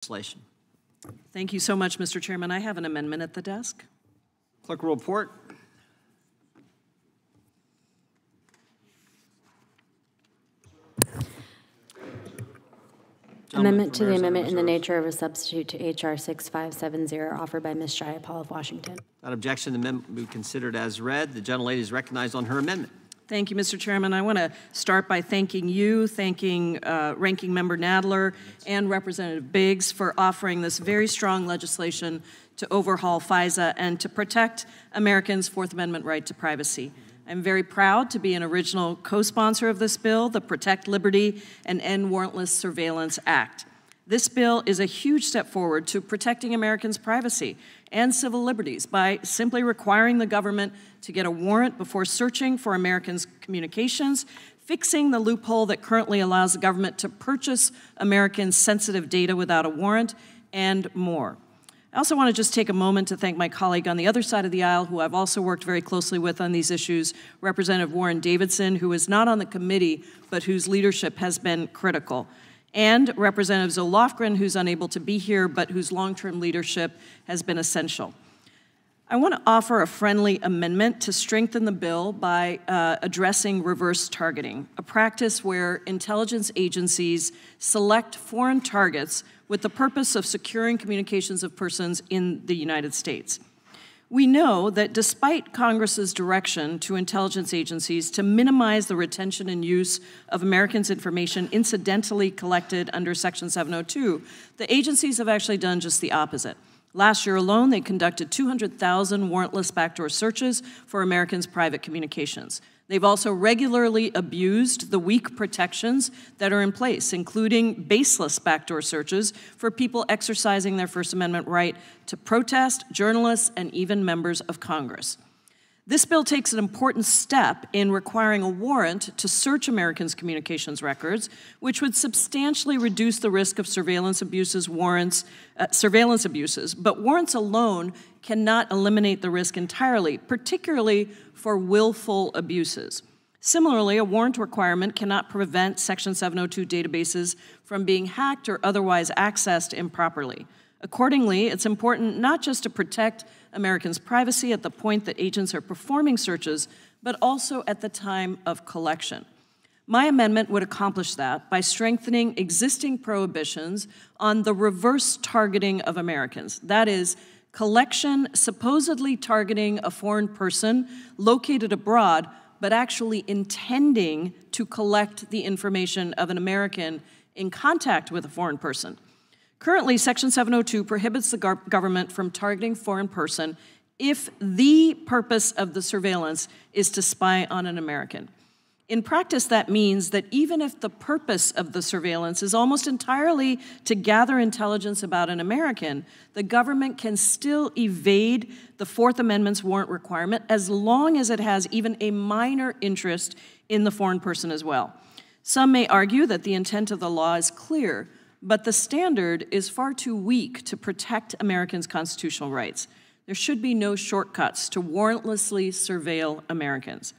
legislation. Thank you so much, Mr. Chairman. I have an amendment at the desk. Clerk will report. Amendment to the amendment in the nature of a substitute to H.R. 6570, offered by Ms. Jayapal of Washington. Without objection, the amendment will be considered as read. The gentlelady is recognized on her amendment. Thank you, Mr. Chairman. I want to start by thanking you, thanking Ranking Member Nadler and Representative Biggs for offering this very strong legislation to overhaul FISA and to protect Americans' Fourth Amendment right to privacy. I'm very proud to be an original co-sponsor of this bill, the Protect Liberty and End Warrantless Surveillance Act. This bill is a huge step forward to protecting Americans' privacy and civil liberties by simply requiring the government to get a warrant before searching for Americans' communications, fixing the loophole that currently allows the government to purchase Americans' sensitive data without a warrant, and more. I also want to just take a moment to thank my colleague on the other side of the aisle, who I've also worked very closely with on these issues, Representative Warren Davidson, who is not on the committee, but whose leadership has been critical, and Representative Zoe Lofgren, who's unable to be here, but whose long-term leadership has been essential. I want to offer a friendly amendment to strengthen the bill by addressing reverse targeting, a practice where intelligence agencies select foreign targets with the purpose of securing communications of persons in the United States. We know that despite Congress's direction to intelligence agencies to minimize the retention and use of Americans' information incidentally collected under Section 702, the agencies have actually done just the opposite. Last year alone, they conducted 200,000 warrantless backdoor searches for Americans' private communications. They've also regularly abused the weak protections that are in place, including baseless backdoor searches for people exercising their First Amendment right to protest, journalists, and even members of Congress. This bill takes an important step in requiring a warrant to search Americans' communications records, which would substantially reduce the risk of surveillance abuses, but warrants alone cannot eliminate the risk entirely, particularly for willful abuses. Similarly, a warrant requirement cannot prevent Section 702 databases from being hacked or otherwise accessed improperly. Accordingly, it's important not just to protect Americans' privacy at the point that agents are performing searches, but also at the time of collection. My amendment would accomplish that by strengthening existing prohibitions on the reverse targeting of Americans. That is, collection supposedly targeting a foreign person located abroad, but actually intending to collect the information of an American in contact with a foreign person. Currently, Section 702 prohibits the government from targeting foreign person if the purpose of the surveillance is to spy on an American. In practice, that means that even if the purpose of the surveillance is almost entirely to gather intelligence about an American, the government can still evade the Fourth Amendment's warrant requirement as long as it has even a minor interest in the foreign person as well. Some may argue that the intent of the law is clear, but the standard is far too weak to protect Americans' constitutional rights. There should be no shortcuts to warrantlessly surveil Americans.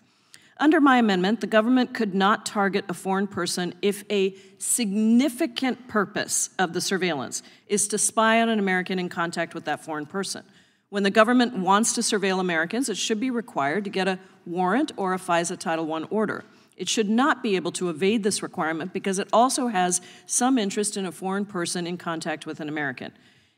Under my amendment, the government could not target a foreign person if a significant purpose of the surveillance is to spy on an American in contact with that foreign person. When the government wants to surveil Americans, it should be required to get a warrant or a FISA Title I order. It should not be able to evade this requirement because it also has some interest in a foreign person in contact with an American.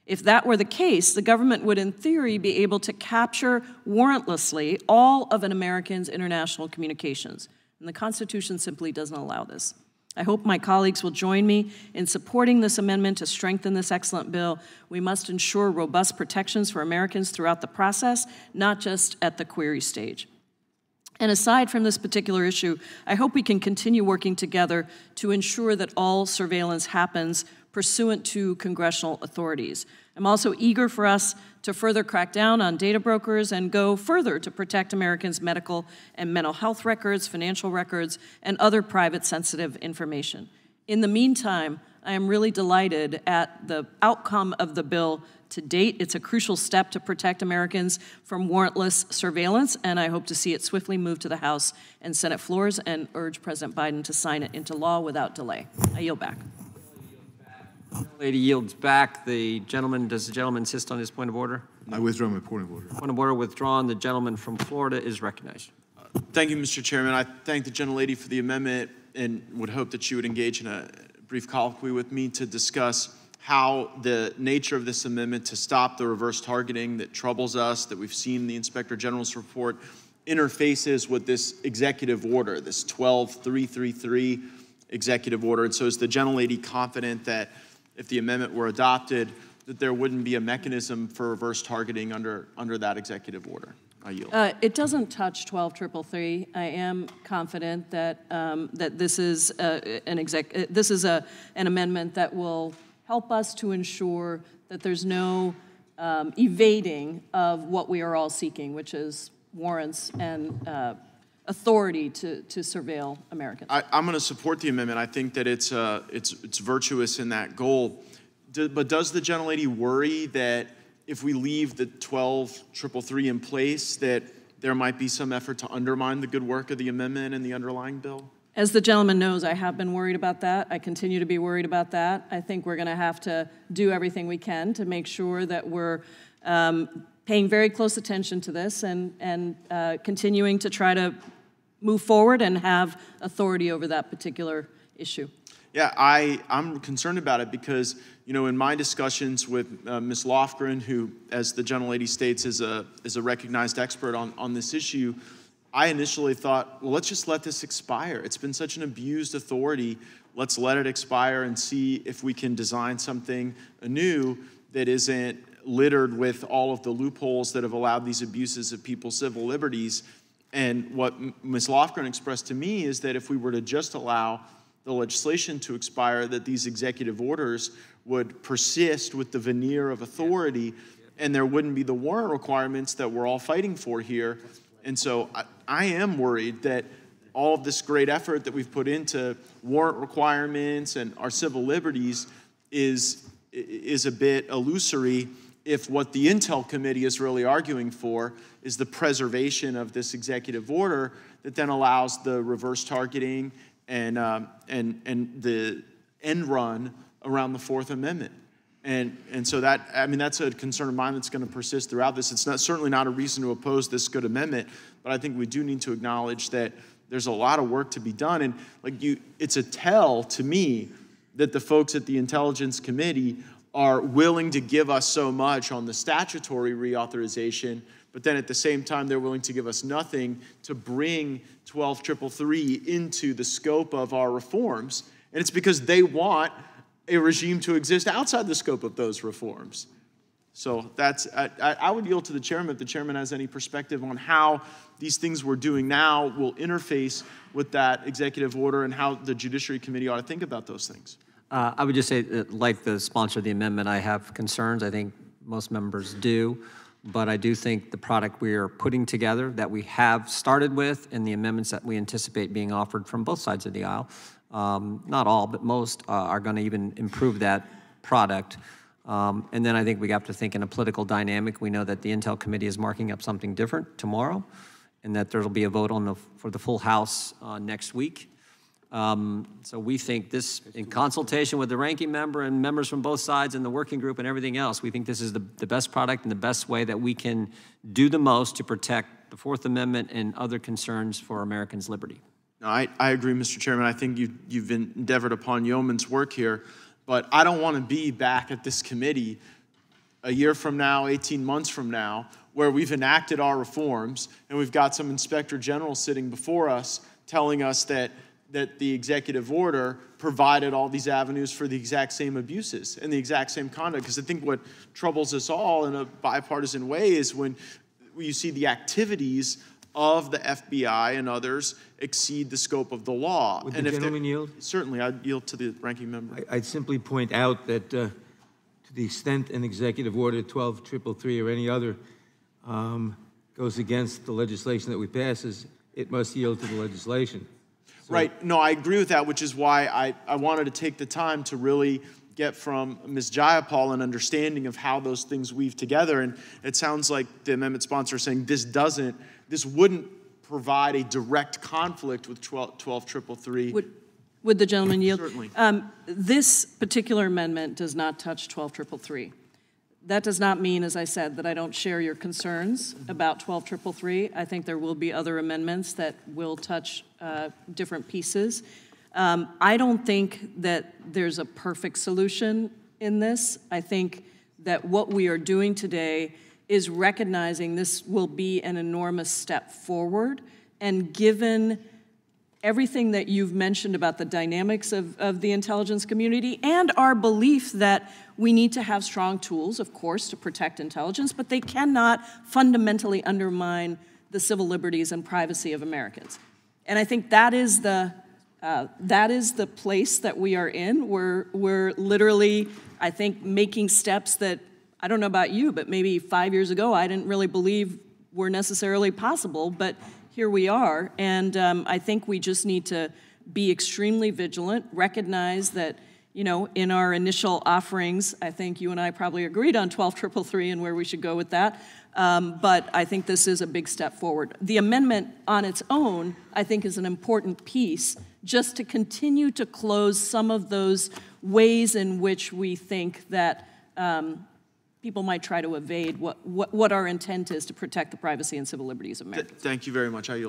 If that were the case, the government would, in theory, be able to capture warrantlessly all of an American's international communications. And the Constitution simply doesn't allow this. I hope my colleagues will join me in supporting this amendment to strengthen this excellent bill. We must ensure robust protections for Americans throughout the process, not just at the query stage. And aside from this particular issue, I hope we can continue working together to ensure that all surveillance happens pursuant to congressional authorities. I'm also eager for us to further crack down on data brokers and go further to protect Americans' medical and mental health records, financial records, and other private sensitive information. In the meantime, I am really delighted at the outcome of the bill to date. It's a crucial step to protect Americans from warrantless surveillance, and I hope to see it swiftly move to the House and Senate floors and urge President Biden to sign it into law without delay. I yield back. Lady yields back. Does the gentleman insist on his point of order? I withdraw my point of order. Point of order withdrawn. The gentleman from Florida is recognized. Thank you, Mr. Chairman. I thank the gentlelady for the amendment and would hope that she would engage in a brief colloquy with me to discuss how the nature of this amendment to stop the reverse targeting that troubles us, that we've seen in the Inspector General's report, interfaces with this executive order, this 12333 executive order. And so is the gentlelady confident that if the amendment were adopted, that there wouldn't be a mechanism for reverse targeting under that executive order? I yield. It doesn't touch 12333. I am confident that that this is an amendment that will help us to ensure that there's no evading of what we are all seeking, which is warrants and authority to surveil Americans. I'm going to support the amendment. I think that it's virtuous in that goal. But does the gentlelady worry that if we leave the 12333 in place, that there might be some effort to undermine the good work of the amendment and the underlying bill? As the gentleman knows, I have been worried about that. I continue to be worried about that. I think we're going to have to do everything we can to make sure that we're paying very close attention to this and continuing to try to move forward and have authority over that particular issue. Yeah, I'm concerned about it because, you know, in my discussions with Ms. Lofgren, who, as the gentlelady states, is a recognized expert on this issue, I initially thought, well, let's just let this expire. It's been such an abused authority. Let's let it expire and see if we can design something anew that isn't littered with all of the loopholes that have allowed these abuses of people's civil liberties. And what Ms. Lofgren expressed to me is that if we were to just allow the legislation to expire, that these executive orders would persist with the veneer of authority, and there wouldn't be the warrant requirements that we're all fighting for here. And so I am worried that all of this great effort that we've put into warrant requirements and our civil liberties is a bit illusory if what the Intel Committee is really arguing for is the preservation of this executive order that then allows the reverse targeting and the end run around the Fourth Amendment. And so that, I mean, that's a concern of mine that's going to persist throughout this. It's certainly not a reason to oppose this good amendment, but I think we do need to acknowledge that there's a lot of work to be done. And it's a tell to me that the folks at the Intelligence Committee are willing to give us so much on the statutory reauthorization, but then at the same time, they're willing to give us nothing to bring 12333 into the scope of our reforms. And it's because they want a regime to exist outside the scope of those reforms. So I would yield to the chairman if the chairman has any perspective on how these things we're doing now will interface with that executive order and how the Judiciary Committee ought to think about those things. I would just say, like the sponsor of the amendment, I have concerns. I think most members do. But I do think the product we are putting together that we have started with and the amendments that we anticipate being offered from both sides of the aisle, not all, but most, are going to even improve that product. And then I think we have to think in a political dynamic. We know that the Intel Committee is marking up something different tomorrow and that there will be a vote for the full House next week. So we think this, in consultation with the ranking member and members from both sides and the working group and everything else, we think this is the best product and the best way that we can do the most to protect the Fourth Amendment and other concerns for Americans' liberty. No, I agree, Mr. Chairman. I think you've endeavored upon yeoman's work here, but I don't want to be back at this committee a year from now, 18 months from now, where we've enacted our reforms and we've got some inspector general sitting before us telling us that the executive order provided all these avenues for the exact same abuses and the exact same conduct. Because I think what troubles us all in a bipartisan way is when you see the activities of the FBI and others exceed the scope of the law. Would and the if gentleman yield? Certainly, I'd yield to the ranking member. I'd simply point out that to the extent an executive order 12333 or any other goes against the legislation that we pass, it must yield to the legislation. So, right. No, I agree with that, which is why I wanted to take the time to really get from Ms. Jayapal an understanding of how those things weave together. And it sounds like the amendment sponsor is saying this wouldn't provide a direct conflict with 12333. Would the gentleman yield? Certainly. This particular amendment does not touch 12333. That does not mean, as I said, that I don't share your concerns about 12333. I think there will be other amendments that will touch different pieces. I don't think that there's a perfect solution in this. I think that what we are doing today is recognizing this will be an enormous step forward, and given everything that you've mentioned about the dynamics of the intelligence community and our belief that we need to have strong tools, of course, to protect intelligence, but they cannot fundamentally undermine the civil liberties and privacy of Americans. And I think that is the place that we are in. We're literally, I think, making steps that, I don't know about you, but maybe 5 years ago I didn't really believe were necessarily possible, but here we are, and I think we just need to be extremely vigilant, recognize that, you know, in our initial offerings, I think you and I probably agreed on 12333 and where we should go with that, but I think this is a big step forward. The amendment on its own, I think, is an important piece just to continue to close some of those ways in which we think that people might try to evade what our intent is to protect the privacy and civil liberties of Americans. Thank you very much. I yield.